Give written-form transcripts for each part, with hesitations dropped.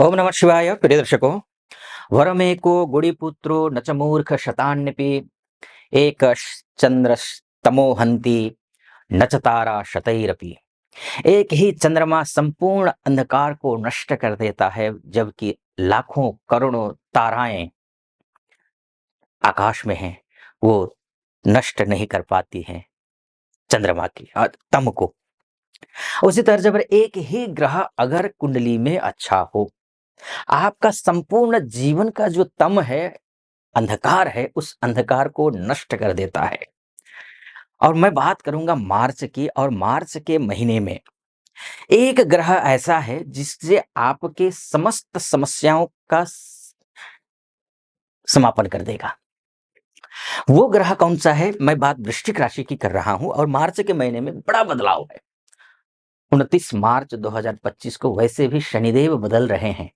ओम नमः शिवाय। प्रिय दर्शकों, वरमेको गुडिपुत्रो न च मूर्ख शतान्यपि चंद्रस्तमो हन्ति न च तारा शतैरपि। एक ही चंद्रमा संपूर्ण अंधकार को नष्ट कर देता है, जबकि लाखों करोड़ों ताराएं आकाश में हैं, वो नष्ट नहीं कर पाती हैं चंद्रमा की तम को। उसी तरह पर एक ही ग्रह अगर कुंडली में अच्छा हो, आपका संपूर्ण जीवन का जो तम है, अंधकार है, उस अंधकार को नष्ट कर देता है। और मैं बात करूंगा मार्च की, और मार्च के महीने में एक ग्रह ऐसा है जिससे आपके समस्त समस्याओं का समापन कर देगा। वो ग्रह कौन सा है? मैं बात वृश्चिक राशि की कर रहा हूं, और मार्च के महीने में बड़ा बदलाव है। 29 मार्च 2025 को वैसे भी शनिदेव बदल रहे हैं,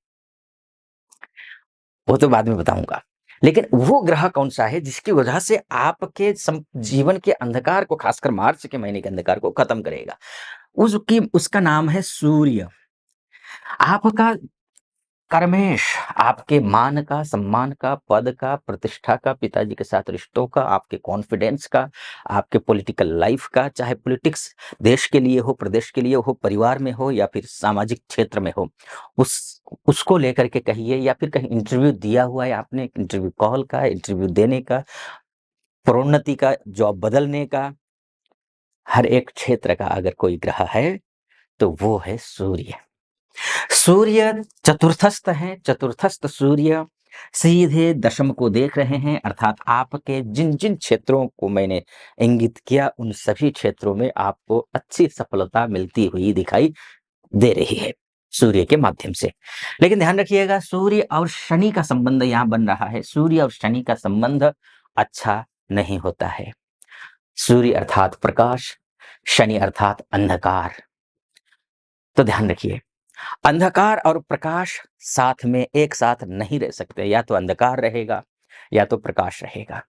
वो तो बाद में बताऊंगा। लेकिन वो ग्रह कौन सा है जिसकी वजह से आपके जीवन के अंधकार को, खासकर मार्च के महीने के अंधकार को खत्म करेगा? उसका नाम है सूर्य। आपका कर्मेश, आपके मान का, सम्मान का, पद का, प्रतिष्ठा का, पिताजी के साथ रिश्तों का, आपके कॉन्फिडेंस का, आपके पॉलिटिकल लाइफ का, चाहे पॉलिटिक्स देश के लिए हो, प्रदेश के लिए हो, परिवार में हो, या फिर सामाजिक क्षेत्र में हो, उसको लेकर के कहिए, या फिर कहीं इंटरव्यू दिया हुआ है आपने, इंटरव्यू कॉल का, इंटरव्यू देने का, प्रोन्नति का, जॉब बदलने का, हर एक क्षेत्र का अगर कोई ग्रह है तो वो है सूर्य। सूर्य चतुर्थस्थ है। चतुर्थस्थ सूर्य सीधे दशम को देख रहे हैं, अर्थात आपके जिन जिन क्षेत्रों को मैंने इंगित किया, उन सभी क्षेत्रों में आपको अच्छी सफलता मिलती हुई दिखाई दे रही है सूर्य के माध्यम से। लेकिन ध्यान रखिएगा, सूर्य और शनि का संबंध यहां बन रहा है। सूर्य और शनि का संबंध अच्छा नहीं होता है। सूर्य अर्थात प्रकाश, शनि अर्थात अंधकार। तो ध्यान रखिए, अंधकार और प्रकाश साथ में एक साथ नहीं रह सकते। या तो अंधकार रहेगा या तो प्रकाश रहेगा।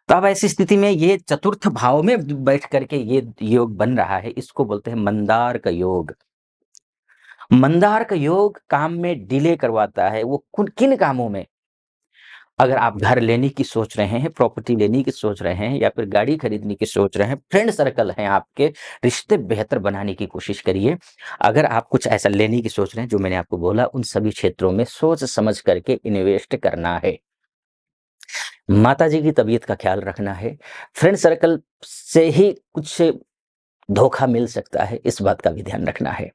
तो अब ऐसी स्थिति में ये चतुर्थ भाव में बैठ करके ये योग बन रहा है, इसको बोलते हैं मंदार का योग। मंदार का योग काम में डिले करवाता है। वो किन कामों में? अगर आप घर लेने की सोच रहे हैं, प्रॉपर्टी लेने की सोच रहे हैं, या फिर गाड़ी खरीदने की सोच रहे हैं, फ्रेंड सर्कल है आपके, रिश्ते बेहतर बनाने की कोशिश करिए। अगर आप कुछ ऐसा लेने की सोच रहे हैं जो मैंने आपको बोला, उन सभी क्षेत्रों में सोच समझ करके इन्वेस्ट करना है। माताजी की तबीयत का ख्याल रखना है। फ्रेंड सर्कल से ही कुछ धोखा मिल सकता है, इस बात का भी ध्यान रखना है।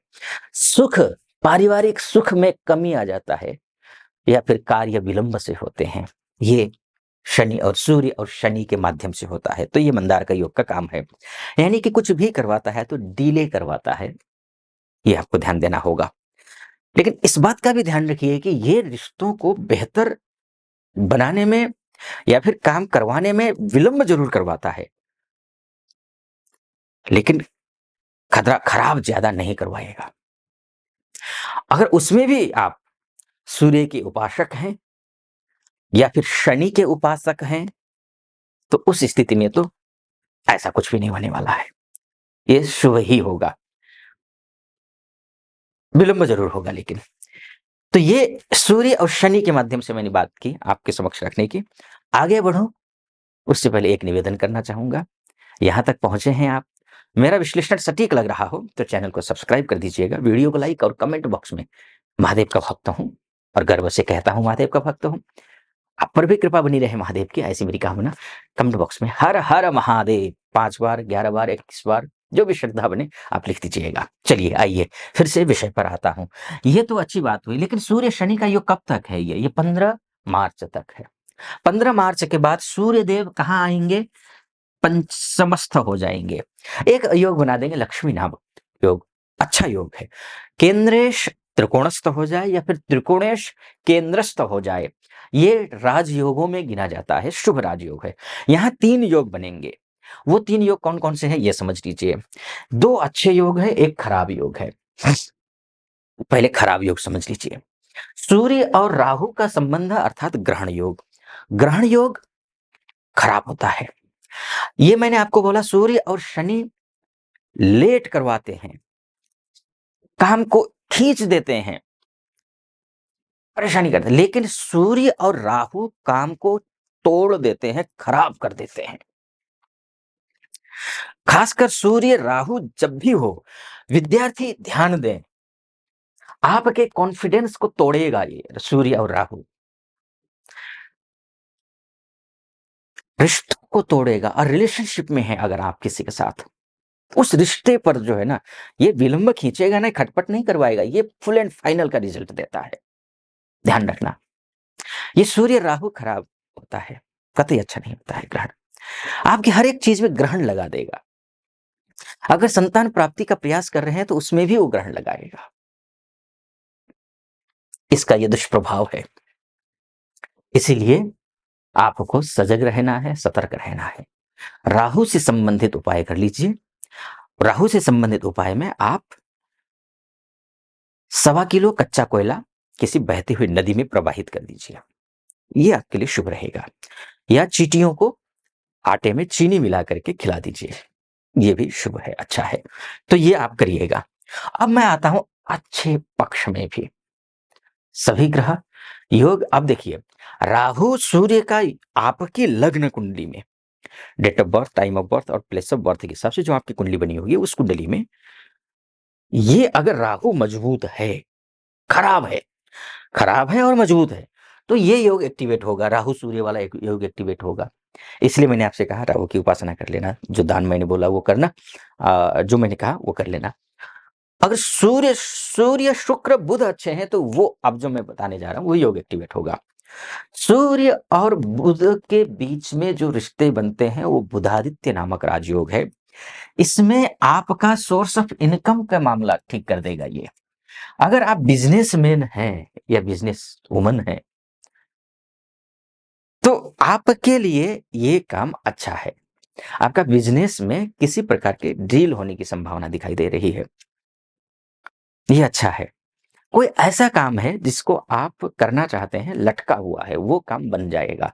सुख, पारिवारिक सुख में कमी आ जाता है, या फिर कार्य विलंब से होते हैं। ये शनि और सूर्य और शनि के माध्यम से होता है। तो ये मंदार का योग का काम है। यानी कि कुछ भी करवाता है तो डिले करवाता है, ये आपको ध्यान देना होगा। लेकिन इस बात का भी ध्यान रखिए कि ये रिश्तों को बेहतर बनाने में या फिर काम करवाने में विलंब जरूर करवाता है, लेकिन खतरा खराब ज्यादा नहीं करवाएगा। अगर उसमें भी आप सूर्य के उपासक हैं या फिर शनि के उपासक हैं, तो उस स्थिति में तो ऐसा कुछ भी नहीं होने वाला है। ये शुभ ही होगा, विलंब जरूर होगा लेकिन। तो ये सूर्य और शनि के माध्यम से मैंने बात की आपके समक्ष रखने की। आगे बढ़ूं उससे पहले एक निवेदन करना चाहूंगा। यहां तक पहुंचे हैं आप, मेरा विश्लेषण सटीक लग रहा हो तो चैनल को सब्सक्राइब कर दीजिएगा, वीडियो को लाइक, और कमेंट बॉक्स में महादेव का भक्त हूं और गर्व से कहता हूं महादेव का भक्त हूं, आप पर भी कृपा बनी रहे महादेव की, ऐसी मेरी कामना। कमेंट बॉक्स में हर हर महादेव 5 बार, 11 बार, 21 बार, जो भी श्रद्धा बने आप लिख दीजिएगा। चलिए आइए फिर से विषय पर आता हूं। ये तो अच्छी बात हुई, लेकिन सूर्य शनि का योग कब तक है? ये 15 मार्च तक है। 15 मार्च के बाद सूर्य देव कहाँ आएंगे? पंचमस्थ हो जाएंगे। एक योग बना देंगे लक्ष्मी नामक योग। अच्छा योग है। केंद्रेश त्रिकोणस्थ हो जाए या फिर त्रिकोणेश केंद्रस्थ हो जाए, ये राजयोगों में गिना जाता है, शुभ राजयोग है। यहाँ 3 योग बनेंगे। वो 3 योग कौन कौन से हैं ये समझ लीजिए। 2 अच्छे योग है, एक खराब योग है। पहले खराब योग समझ लीजिए। सूर्य और राहु का संबंध अर्थात ग्रहण योग। ग्रहण योग खराब होता है। ये मैंने आपको बोला, सूर्य और शनि लेट करवाते हैं, काम को खींच देते हैं। परेशानी करते हैं। लेकिन सूर्य और राहु काम को तोड़ देते हैं, खराब कर देते हैं। खासकर सूर्य राहु जब भी हो, विद्यार्थी ध्यान दें, आपके कॉन्फिडेंस को तोड़ेगा ये सूर्य और राहु। रिश्तों को तोड़ेगा, और रिलेशनशिप में है अगर आप किसी के साथ, उस रिश्ते पर जो है ना, ये विलंब खींचेगा नहीं, खटपट नहीं करवाएगा, ये फुल एंड फाइनल का रिजल्ट देता है। ध्यान रखना, ये सूर्य राहु खराब होता है, कतई अच्छा नहीं होता है ग्रहण। आपकी हर एक चीज में ग्रहण लगा देगा। अगर संतान प्राप्ति का प्रयास कर रहे हैं तो उसमें भी वो ग्रहण लगाएगा। इसका ये दुष्प्रभाव है। इसीलिए आपको सजग रहना है, सतर्क रहना है। राहु से संबंधित उपाय कर लीजिए। राहु से संबंधित उपाय में आप 1.25 किलो कच्चा कोयला किसी बहती हुई नदी में प्रवाहित कर दीजिए, ये आपके लिए शुभ रहेगा। या चींटियों को आटे में चीनी मिला करके खिला दीजिए, ये भी शुभ है, अच्छा है। तो ये आप करिएगा। अब मैं आता हूं अच्छे पक्ष में भी। सभी ग्रह योग, अब देखिए, राहु सूर्य का आपकी लग्न कुंडली में, date of birth, time of birth और प्लेस ऑफ बर्थ के हिसाब से जो आपकी कुंडली बनी होगी, उस कुंडली में ये अगर राहु मजबूत है, खराब है, खराब है और मजबूत है, तो ये योग एक्टिवेट होगा, राहु सूर्य वाला योग एक्टिवेट होगा। इसलिए मैंने आपसे कहा राहु की उपासना कर लेना, जो दान मैंने बोला वो करना, जो मैंने कहा वो कर लेना। अगर सूर्य सूर्य शुक्र बुध अच्छे हैं तो वो अब जो मैं बताने जा रहा हूं वो योग एक्टिवेट होगा। सूर्य और बुध के बीच में जो रिश्ते बनते हैं वो बुधादित्य नामक राजयोग है। इसमें आपका सोर्स ऑफ इनकम का मामला ठीक कर देगा ये। अगर आप बिजनेसमैन हैं या बिजनेस वुमन है, तो आपके लिए ये काम अच्छा है। आपका बिजनेस में किसी प्रकार के डील होने की संभावना दिखाई दे रही है, ये अच्छा है। कोई ऐसा काम है जिसको आप करना चाहते हैं, लटका हुआ है, वो काम बन जाएगा।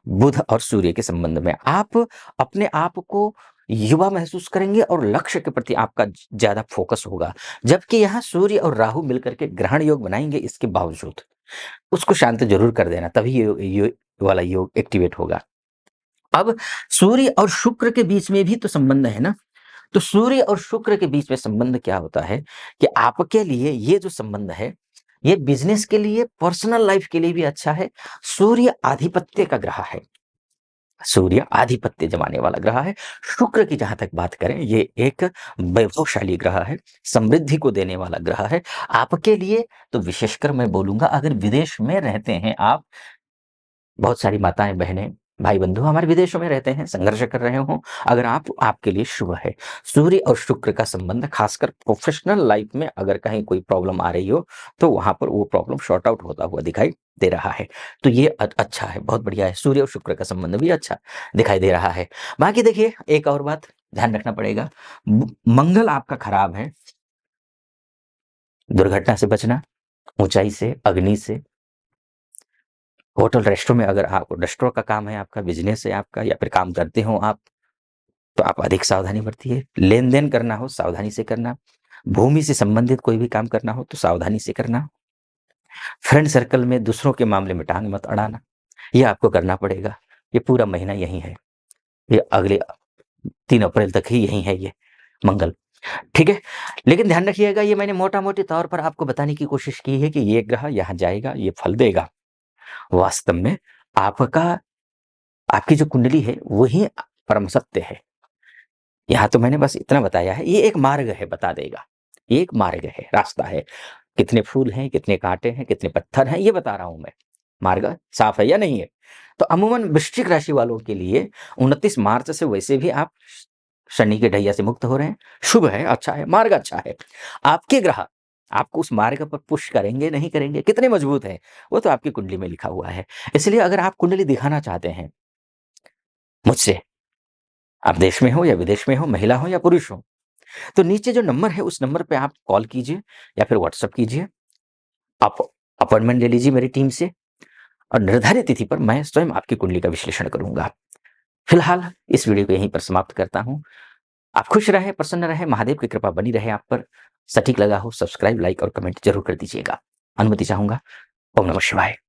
बुध और सूर्य के संबंध में आप अपने आप को युवा महसूस करेंगे और लक्ष्य के प्रति आपका ज्यादा फोकस होगा। जबकि यहाँ सूर्य और राहु मिलकर के ग्रहण योग बनाएंगे, इसके बावजूद उसको शांत जरूर कर देना, तभी ये वाला योग एक्टिवेट होगा। अब सूर्य और शुक्र के बीच में भी तो संबंध है ना, तो सूर्य और शुक्र के बीच में संबंध क्या होता है कि आपके लिए ये जो संबंध है, ये बिजनेस के लिए, पर्सनल लाइफ के लिए भी अच्छा है। सूर्य आधिपत्य का ग्रह है, सूर्य आधिपत्य जमाने वाला ग्रह है। शुक्र की जहां तक बात करें, ये एक वैभवशाली ग्रह है, समृद्धि को देने वाला ग्रह है आपके लिए। तो विशेषकर मैं बोलूंगा, अगर विदेश में रहते हैं आप, बहुत सारी माताएं, बहनें, भाई बंधु हमारे विदेशों में रहते हैं, संघर्ष कर रहे हो, अगर आप, आपके लिए शुभ है। सूर्य और शुक्र का संबंध, खासकर प्रोफेशनल लाइफ में अगर कहीं कोई प्रॉब्लम आ रही हो, तो वहां पर वो प्रॉब्लम शॉर्ट आउट होता हुआ दिखाई दे रहा है। तो ये अच्छा है, बहुत बढ़िया है। सूर्य और शुक्र का संबंध भी अच्छा दिखाई दे रहा है। बाकी देखिए, एक और बात ध्यान रखना पड़ेगा, मंगल आपका खराब है। दुर्घटना से बचना, ऊंचाई से, अग्नि से, होटल रेस्टोरेंट में अगर आप, रेस्टोरेंट का काम है आपका, बिजनेस है आपका, या फिर काम करते हो आप, तो आप अधिक सावधानी बरतिए। लेन देन करना हो सावधानी से करना, भूमि से संबंधित कोई भी काम करना हो तो सावधानी से करना। फ्रेंड सर्कल में दूसरों के मामले में टांग मत अड़ाना, ये आपको करना पड़ेगा। ये पूरा महीना यही है, ये अगले 3 अप्रैल तक ही यही है ये मंगल, ठीक है। लेकिन ध्यान रखिएगा, ये मैंने मोटा मोटी तौर पर आपको बताने की कोशिश की है कि ये ग्रह यहाँ जाएगा, ये फल देगा। वास्तव में आपका, आपकी जो कुंडली है वही परम सत्य है। यहाँ तो मैंने बस इतना बताया है, ये एक मार्ग है, बता देगा, ये एक मार्ग है, रास्ता है। कितने फूल हैं, कितने कांटे हैं, कितने पत्थर हैं, ये बता रहा हूं मैं। मार्ग साफ है या नहीं है? तो अमूमन वृश्चिक राशि वालों के लिए 29 मार्च से वैसे भी आप शनि के ढैया से मुक्त हो रहे हैं, शुभ है, अच्छा है, मार्ग अच्छा है। आपके ग्रह आपको उस मार्ग पर पुश करेंगे, नहीं करेंगे, कितने मजबूत हैं, वो तो आपकी कुंडली में लिखा हुआ है। इसलिए अगर आप कुंडली दिखाना चाहते हैं मुझसे, आप देश में हो या विदेश में हो, महिला हो या पुरुष हो, तो नीचे जो नंबर है उस नंबर पे आप कॉल कीजिए या फिर व्हाट्सएप कीजिए। आप अपॉइंटमेंट ले लीजिए मेरी टीम से, और निर्धारित तिथि पर मैं स्वयं आपकी कुंडली का विश्लेषण करूंगा। फिलहाल इस वीडियो को यहीं पर समाप्त करता हूं। आप खुश रहे, प्रसन्न रहे, महादेव की कृपा बनी रहे आप पर। सटीक लगा हो, सब्सक्राइब, लाइक और कमेंट जरूर कर दीजिएगा। अनुमति चाहूंगा। ओम नमः शिवाय।